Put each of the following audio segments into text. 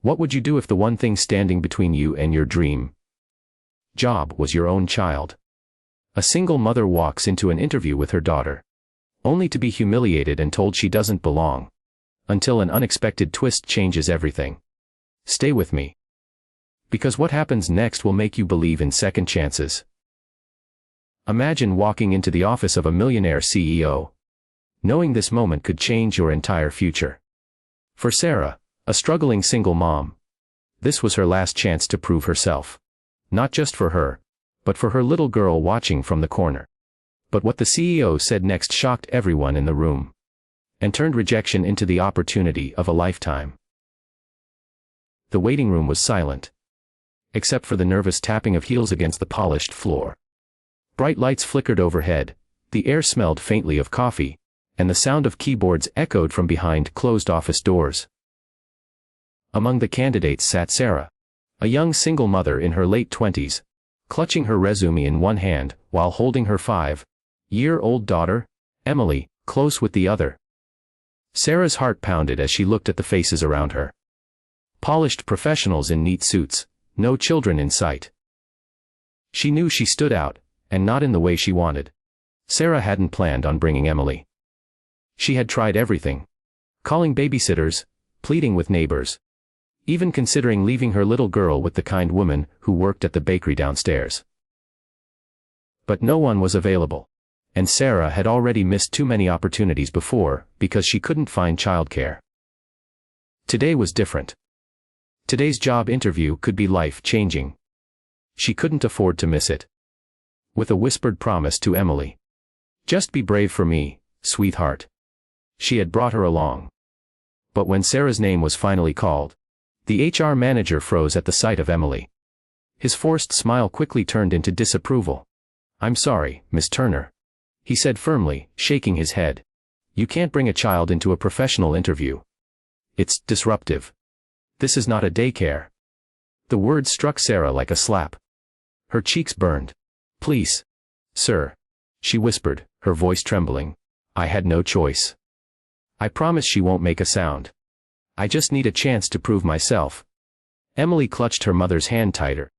What would you do if the one thing standing between you and your dream job was your own child? A single mother walks into an interview with her daughter, only to be humiliated and told she doesn't belong, until an unexpected twist changes everything. Stay with me, because what happens next will make you believe in second chances. Imagine walking into the office of a millionaire CEO, knowing this moment could change your entire future. For Sarah, a struggling single mom, this was her last chance to prove herself. Not just for her, but for her little girl watching from the corner. But what the CEO said next shocked everyone in the room, and turned rejection into the opportunity of a lifetime. The waiting room was silent, except for the nervous tapping of heels against the polished floor. Bright lights flickered overhead, the air smelled faintly of coffee, and the sound of keyboards echoed from behind closed office doors. Among the candidates sat Sarah, a young single mother in her late 20s, clutching her resume in one hand while holding her 5-year-old daughter, Emily, close with the other. Sarah's heart pounded as she looked at the faces around her. Polished professionals in neat suits, no children in sight. She knew she stood out, and not in the way she wanted. Sarah hadn't planned on bringing Emily. She had tried everything. Calling babysitters, pleading with neighbors, even considering leaving her little girl with the kind woman who worked at the bakery downstairs. But no one was available, and Sarah had already missed too many opportunities before because she couldn't find childcare. Today was different. Today's job interview could be life-changing. She couldn't afford to miss it. With a whispered promise to Emily, "Just be brave for me, sweetheart," she had brought her along. But when Sarah's name was finally called, the HR manager froze at the sight of Emily. His forced smile quickly turned into disapproval. "I'm sorry, Miss Turner," he said firmly, shaking his head. "You can't bring a child into a professional interview. It's disruptive. This is not a daycare." The words struck Sarah like a slap. Her cheeks burned. "Please, sir," she whispered, her voice trembling. "I had no choice. I promise she won't make a sound. I just need a chance to prove myself." Emily clutched her mother's hand tighter,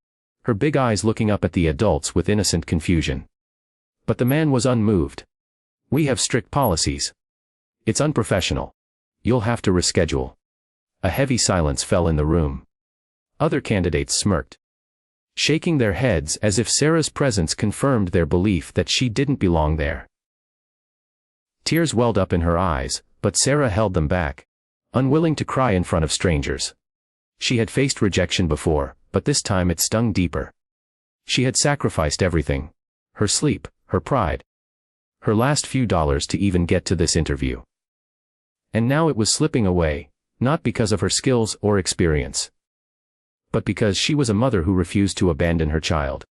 her big eyes looking up at the adults with innocent confusion. But the man was unmoved. "We have strict policies. It's unprofessional. You'll have to reschedule." A heavy silence fell in the room. Other candidates smirked, shaking their heads as if Sarah's presence confirmed their belief that she didn't belong there. Tears welled up in her eyes, but Sarah held them back, unwilling to cry in front of strangers. She had faced rejection before, but this time it stung deeper. She had sacrificed everything: her sleep, her pride, her last few dollars to even get to this interview. And now it was slipping away, not because of her skills or experience, but because she was a mother who refused to abandon her child.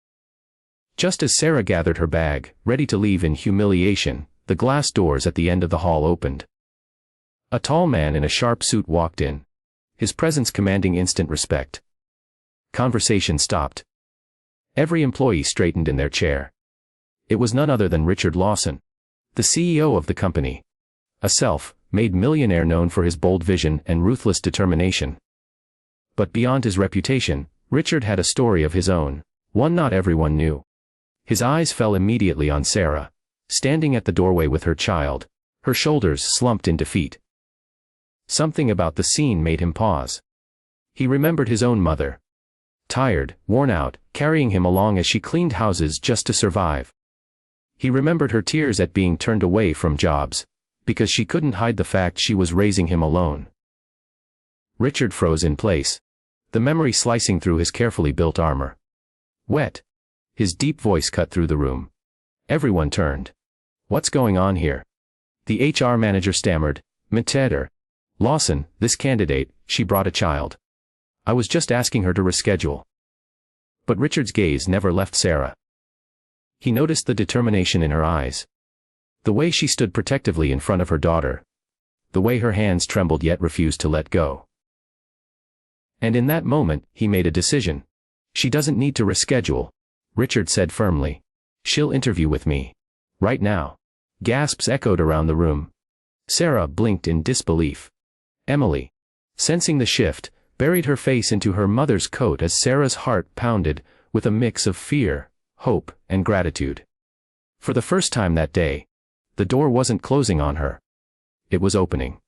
Just as Sarah gathered her bag, ready to leave in humiliation, the glass doors at the end of the hall opened. A tall man in a sharp suit walked in, his presence commanding instant respect. Conversation stopped. Every employee straightened in their chair. It was none other than Richard Lawson, the CEO of the company, a self-made millionaire known for his bold vision and ruthless determination. But beyond his reputation, Richard had a story of his own, one not everyone knew. His eyes fell immediately on Sarah, standing at the doorway with her child, her shoulders slumped in defeat. Something about the scene made him pause. He remembered his own mother, tired, worn out, carrying him along as she cleaned houses just to survive. He remembered her tears at being turned away from jobs, because she couldn't hide the fact she was raising him alone. Richard froze in place, the memory slicing through his carefully built armor. "Wet." His deep voice cut through the room. Everyone turned. "What's going on here?" The HR manager stammered, "Mr. Lawson, this candidate, she brought a child. I was just asking her to reschedule." But Richard's gaze never left Sarah. He noticed the determination in her eyes, the way she stood protectively in front of her daughter, the way her hands trembled yet refused to let go. And in that moment, he made a decision. "She doesn't need to reschedule," Richard said firmly. "She'll interview with me. Right now." Gasps echoed around the room. Sarah blinked in disbelief. Emily, sensing the shift, buried her face into her mother's coat as Sarah's heart pounded with a mix of fear, hope, and gratitude. For the first time that day, the door wasn't closing on her. It was opening.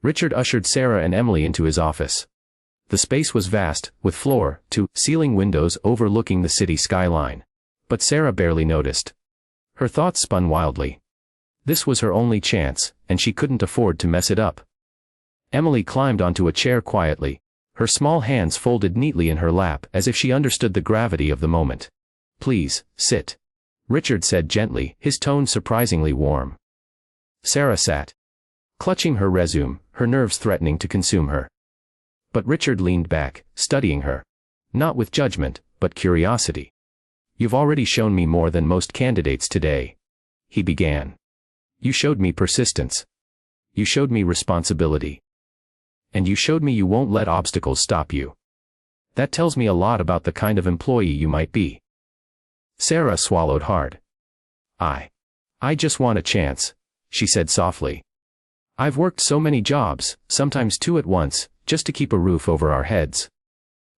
Richard ushered Sarah and Emily into his office. The space was vast, with floor-to-ceiling windows overlooking the city skyline. But Sarah barely noticed. Her thoughts spun wildly. This was her only chance, and she couldn't afford to mess it up. Emily climbed onto a chair quietly, her small hands folded neatly in her lap as if she understood the gravity of the moment. "Please, sit," Richard said gently, his tone surprisingly warm. Sarah sat, clutching her resume, her nerves threatening to consume her. But Richard leaned back, studying her. Not with judgment, but curiosity. "You've already shown me more than most candidates today," he began. "You showed me persistence. You showed me responsibility. And you showed me you won't let obstacles stop you. That tells me a lot about the kind of employee you might be." Sarah swallowed hard. I just want a chance," she said softly. "I've worked so many jobs, sometimes two at once, just to keep a roof over our heads.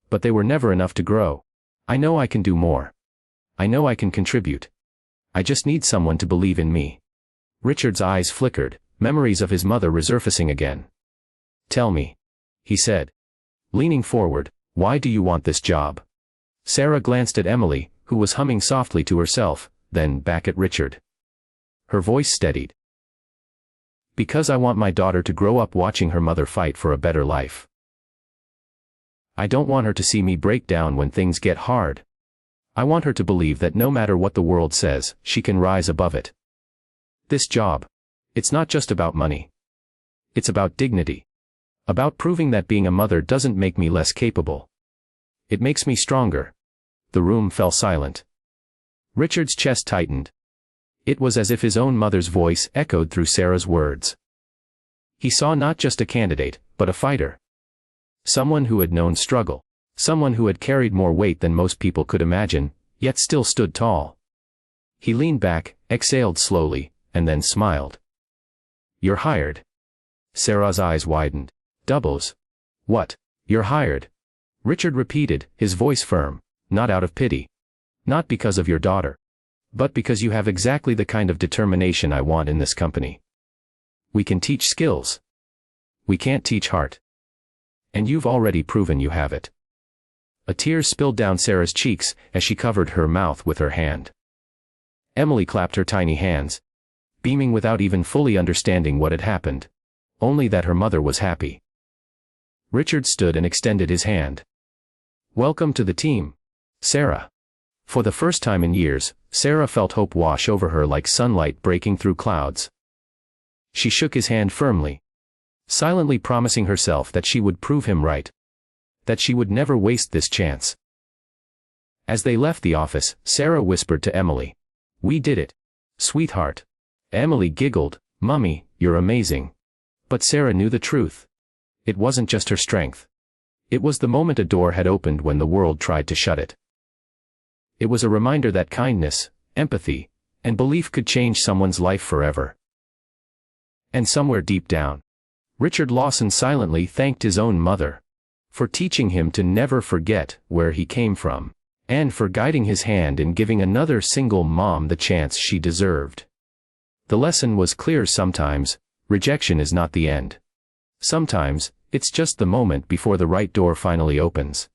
But they were never enough to grow. I know I can do more. I know I can contribute. I just need someone to believe in me." Richard's eyes flickered, memories of his mother resurfacing again. "Tell me," he said, leaning forward, "why do you want this job?" Sarah glanced at Emily, who was humming softly to herself, then back at Richard. Her voice steadied. "Because I want my daughter to grow up watching her mother fight for a better life. I don't want her to see me break down when things get hard. I want her to believe that no matter what the world says, she can rise above it. This job, it's not just about money. It's about dignity. About proving that being a mother doesn't make me less capable. It makes me stronger." The room fell silent. Richard's chest tightened. It was as if his own mother's voice echoed through Sarah's words. He saw not just a candidate, but a fighter. Someone who had known struggle. Someone who had carried more weight than most people could imagine, yet still stood tall. He leaned back, exhaled slowly, and then smiled. "You're hired." Sarah's eyes widened. "Doubles. What? You're hired?" Richard repeated, his voice firm, not out of pity. "Not because of your daughter. But because you have exactly the kind of determination I want in this company. We can teach skills. We can't teach heart. And you've already proven you have it." A tear spilled down Sarah's cheeks as she covered her mouth with her hand. Emily clapped her tiny hands, beaming without even fully understanding what had happened. Only that her mother was happy. Richard stood and extended his hand. "Welcome to the team, Sarah." For the first time in years, Sarah felt hope wash over her like sunlight breaking through clouds. She shook his hand firmly, silently promising herself that she would prove him right. That she would never waste this chance. As they left the office, Sarah whispered to Emily, "We did it, sweetheart." Emily giggled, "Mummy, you're amazing." But Sarah knew the truth. It wasn't just her strength. It was the moment a door had opened when the world tried to shut it. It was a reminder that kindness, empathy, and belief could change someone's life forever. And somewhere deep down, Richard Lawson silently thanked his own mother for teaching him to never forget where he came from, and for guiding his hand in giving another single mom the chance she deserved. The lesson was clear: sometimes, rejection is not the end. Sometimes, it's just the moment before the right door finally opens.